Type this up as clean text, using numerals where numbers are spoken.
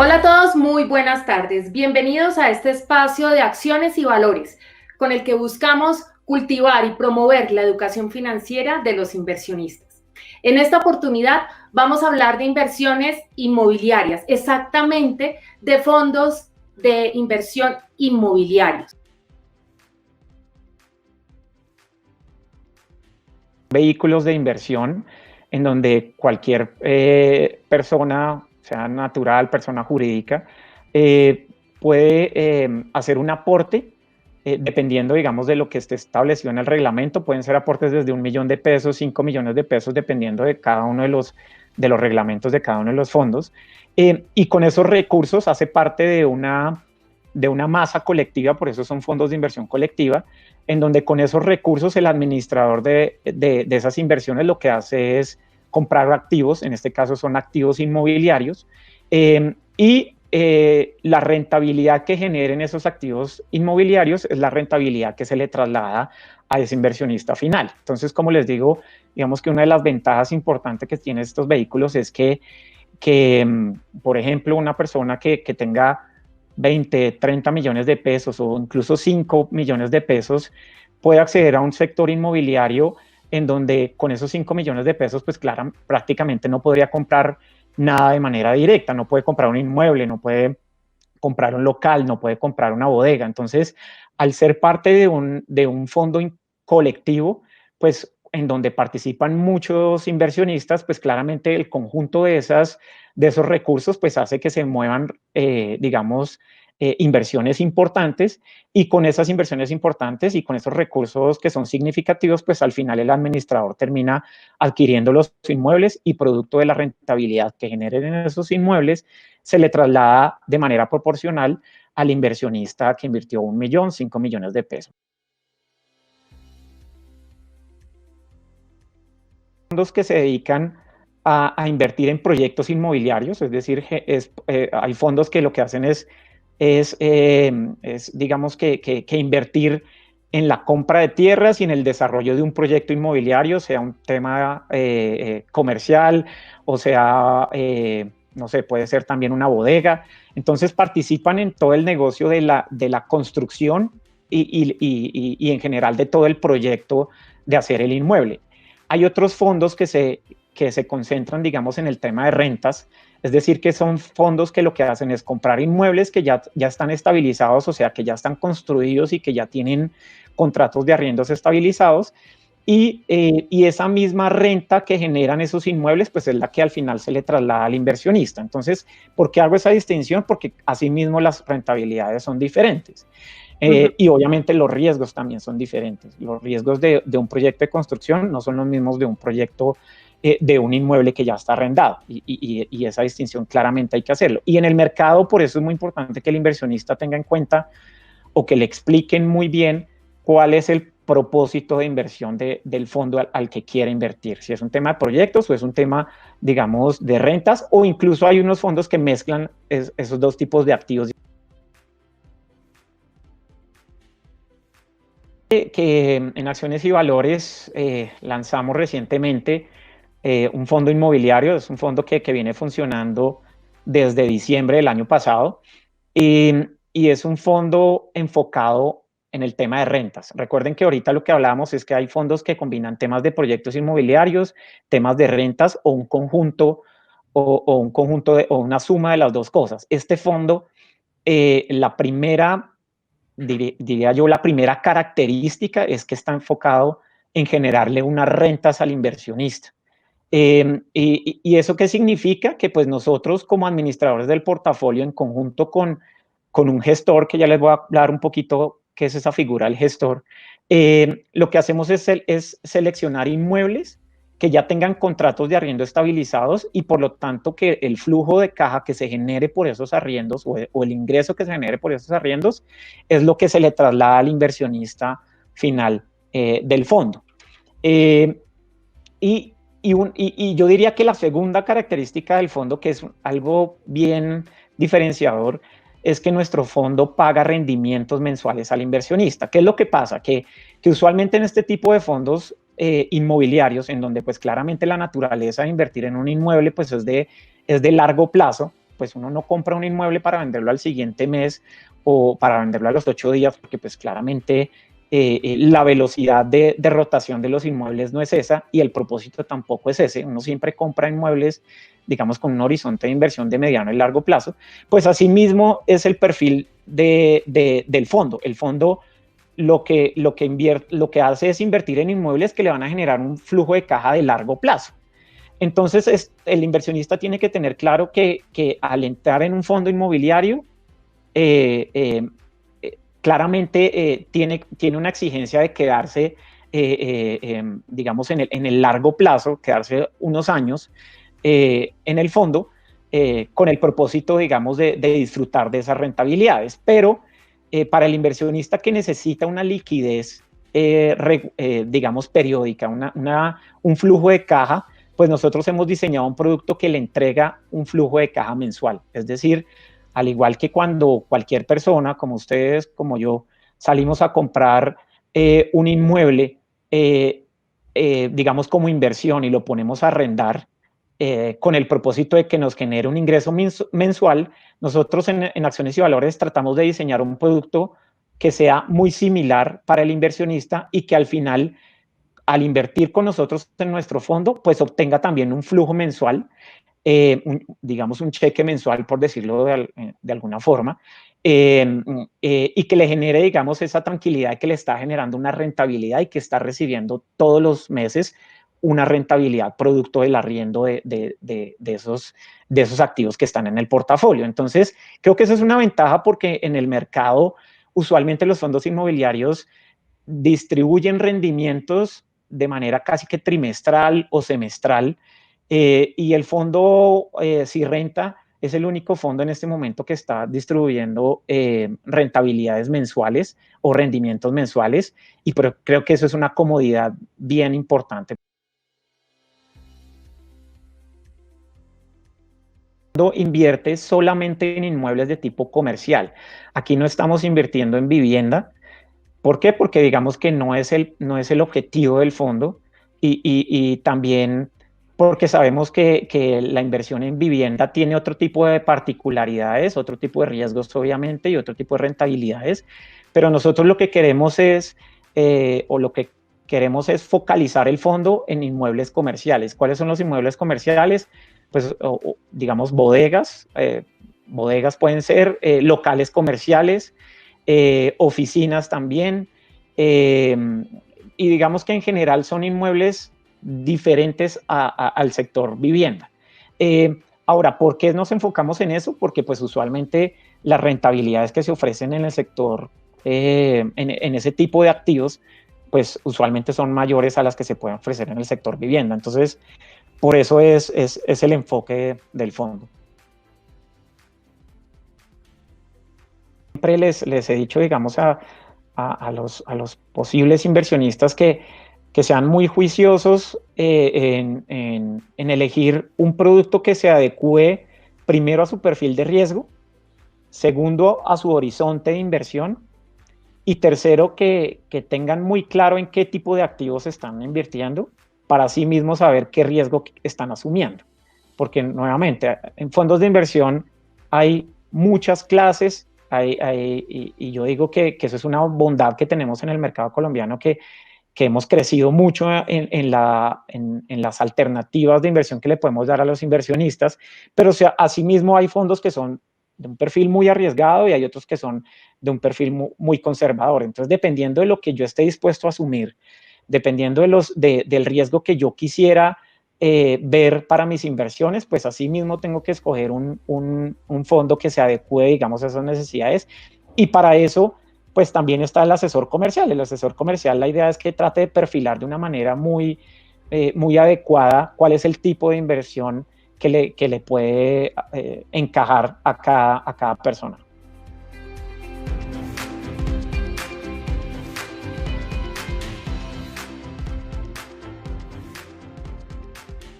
Hola a todos, muy buenas tardes. Bienvenidos a este espacio de acciones y valores con el que buscamos cultivar y promover la educación financiera de los inversionistas. En esta oportunidad vamos a hablar de inversiones inmobiliarias, exactamente de fondos de inversión inmobiliarios. Vehículos de inversión en donde cualquier persona, sea natural, persona jurídica, puede hacer un aporte dependiendo, digamos, de lo que esté establecido en el reglamento. Pueden ser aportes desde 1 millón de pesos, 5 millones de pesos, dependiendo de cada uno de los reglamentos de cada uno de los fondos. Y con esos recursos hace parte de una masa colectiva, por eso son fondos de inversión colectiva, en donde con esos recursos el administrador de esas inversiones lo que hace es comprar activos, en este caso son activos inmobiliarios, y la rentabilidad que generen esos activos inmobiliarios es la rentabilidad que se le traslada a ese inversionista final. Entonces, como les digo, digamos que una de las ventajas importantes que tienen estos vehículos es que por ejemplo, una persona que tenga 20, 30 millones de pesos o incluso 5 millones de pesos puede acceder a un sector inmobiliario en donde con esos 5 millones de pesos, pues claro, prácticamente no podría comprar nada de manera directa, no puede comprar un inmueble, no puede comprar un local, no puede comprar una bodega. Entonces, al ser parte de un fondo colectivo, pues en donde participan muchos inversionistas, pues claramente el conjunto de esos recursos, pues hace que se muevan, digamos, inversiones importantes, y con esas inversiones importantes y con esos recursos que son significativos, pues al final el administrador termina adquiriendo los inmuebles y producto de la rentabilidad que generen en esos inmuebles, se le traslada de manera proporcional al inversionista que invirtió 1 millón, 5 millones de pesos. Fondos que se dedican a invertir en proyectos inmobiliarios, es decir, hay fondos que lo que hacen es digamos, que invertir en la compra de tierras y en el desarrollo de un proyecto inmobiliario, sea un tema comercial o sea, no sé, puede ser también una bodega. Entonces participan en todo el negocio de la construcción y en general de todo el proyecto de hacer el inmueble. Hay otros fondos que se concentran, digamos, en el tema de rentas, es decir, que son fondos que lo que hacen es comprar inmuebles que ya están estabilizados, o sea, que ya están construidos y que ya tienen contratos de arriendos estabilizados, y esa misma renta que generan esos inmuebles, pues es la que al final se le traslada al inversionista. Entonces, ¿por qué hago esa distinción? Porque asimismo las rentabilidades son diferentes. Y obviamente los riesgos también son diferentes. Los riesgos de un proyecto de construcción no son los mismos de un proyecto de un inmueble que ya está arrendado, y esa distinción claramente hay que hacerlo. Y en el mercado, por eso es muy importante que el inversionista tenga en cuenta o que le expliquen muy bien cuál es el propósito de inversión del fondo al que quiere invertir, si es un tema de proyectos o es un tema, digamos, de rentas, o incluso hay unos fondos que mezclan esos dos tipos de activos. Que en Acciones y Valores lanzamos recientemente un fondo inmobiliario, es un fondo que viene funcionando desde diciembre del año pasado, y, y es un fondo enfocado en el tema de rentas. Recuerden que ahorita lo que hablábamos es que hay fondos que combinan temas de proyectos inmobiliarios, temas de rentas o un conjunto o una suma de las dos cosas. Este fondo, la primera diría yo, la primera característica es que está enfocado en generarle unas rentas al inversionista. ¿Y eso qué significa? Que pues nosotros como administradores del portafolio, en conjunto con un gestor, que ya les voy a hablar un poquito qué es esa figura del gestor, lo que hacemos es seleccionar inmuebles que ya tengan contratos de arriendo estabilizados, y por lo tanto que el flujo de caja que se genere por esos arriendos o el ingreso que se genere por esos arriendos es lo que se le traslada al inversionista final del fondo. Eh, y yo diría que la segunda característica del fondo, que es algo bien diferenciador, es que nuestro fondo paga rendimientos mensuales al inversionista. ¿Qué es lo que pasa? Que usualmente en este tipo de fondos inmobiliarios, en donde pues claramente la naturaleza de invertir en un inmueble pues es de largo plazo, pues uno no compra un inmueble para venderlo al siguiente mes o para venderlo a los 8 días, porque pues claramente la velocidad de rotación de los inmuebles no es esa y el propósito tampoco es ese. Uno siempre compra inmuebles, digamos, con un horizonte de inversión de mediano y largo plazo. Pues asimismo es el perfil del fondo. El fondo lo que hace es invertir en inmuebles que le van a generar un flujo de caja de largo plazo. Entonces, el inversionista tiene que tener claro que al entrar en un fondo inmobiliario, claramente tiene una exigencia de quedarse, digamos, en el largo plazo, quedarse unos años en el fondo, con el propósito, digamos, de disfrutar de esas rentabilidades. Pero para el inversionista que necesita una liquidez, digamos, periódica, un flujo de caja, pues nosotros hemos diseñado un producto que le entrega un flujo de caja mensual. Es decir, al igual que cuando cualquier persona, como ustedes, como yo, salimos a comprar un inmueble, digamos como inversión y lo ponemos a arrendar con el propósito de que nos genere un ingreso mensual, nosotros en Acciones y Valores tratamos de diseñar un producto que sea muy similar para el inversionista y que al final, al invertir con nosotros en nuestro fondo, pues obtenga también un flujo mensual, digamos un cheque mensual, por decirlo de alguna forma, y que le genere, digamos, esa tranquilidad de que le está generando una rentabilidad y que está recibiendo todos los meses una rentabilidad producto del arriendo de esos activos que están en el portafolio. Entonces, creo que eso es una ventaja porque en el mercado, usualmente los fondos inmobiliarios distribuyen rendimientos de manera casi que trimestral o semestral, y el fondo Sirrenta es el único fondo en este momento que está distribuyendo rentabilidades mensuales o rendimientos mensuales, y creo que eso es una comodidad bien importante. Invierte solamente en inmuebles de tipo comercial. Aquí no estamos invirtiendo en vivienda. ¿Por qué? Porque digamos que no es el objetivo del fondo, y también porque sabemos que la inversión en vivienda tiene otro tipo de particularidades, otro tipo de riesgos obviamente y otro tipo de rentabilidades, pero nosotros lo que queremos es, focalizar el fondo en inmuebles comerciales. ¿Cuáles son los inmuebles comerciales? Pues digamos bodegas, bodegas pueden ser locales comerciales, oficinas también, y digamos que en general son inmuebles diferentes al sector vivienda. Ahora, ¿por qué nos enfocamos en eso? Porque pues usualmente las rentabilidades que se ofrecen en el sector, en ese tipo de activos, pues usualmente son mayores a las que se pueden ofrecer en el sector vivienda. Entonces, por eso es el enfoque del fondo. Siempre les he dicho, digamos, a los posibles inversionistas que sean muy juiciosos en elegir un producto que se adecue primero a su perfil de riesgo, segundo a su horizonte de inversión, y tercero que tengan muy claro en qué tipo de activos están invirtiendo para así mismo saber qué riesgo están asumiendo. Porque nuevamente, en fondos de inversión hay muchas clases, y yo digo que eso es una bondad que tenemos en el mercado colombiano, que hemos crecido mucho en las alternativas de inversión que le podemos dar a los inversionistas, pero asimismo hay fondos que son de un perfil muy arriesgado y hay otros que son de un perfil muy conservador. Entonces, dependiendo de lo que yo esté dispuesto a asumir, dependiendo del riesgo que yo quisiera ver para mis inversiones, pues así mismo tengo que escoger un fondo que se adecue, digamos, a esas necesidades. Y para eso, pues también está el asesor comercial. El asesor comercial, la idea es que trate de perfilar de una manera muy adecuada cuál es el tipo de inversión que le puede encajar a cada persona.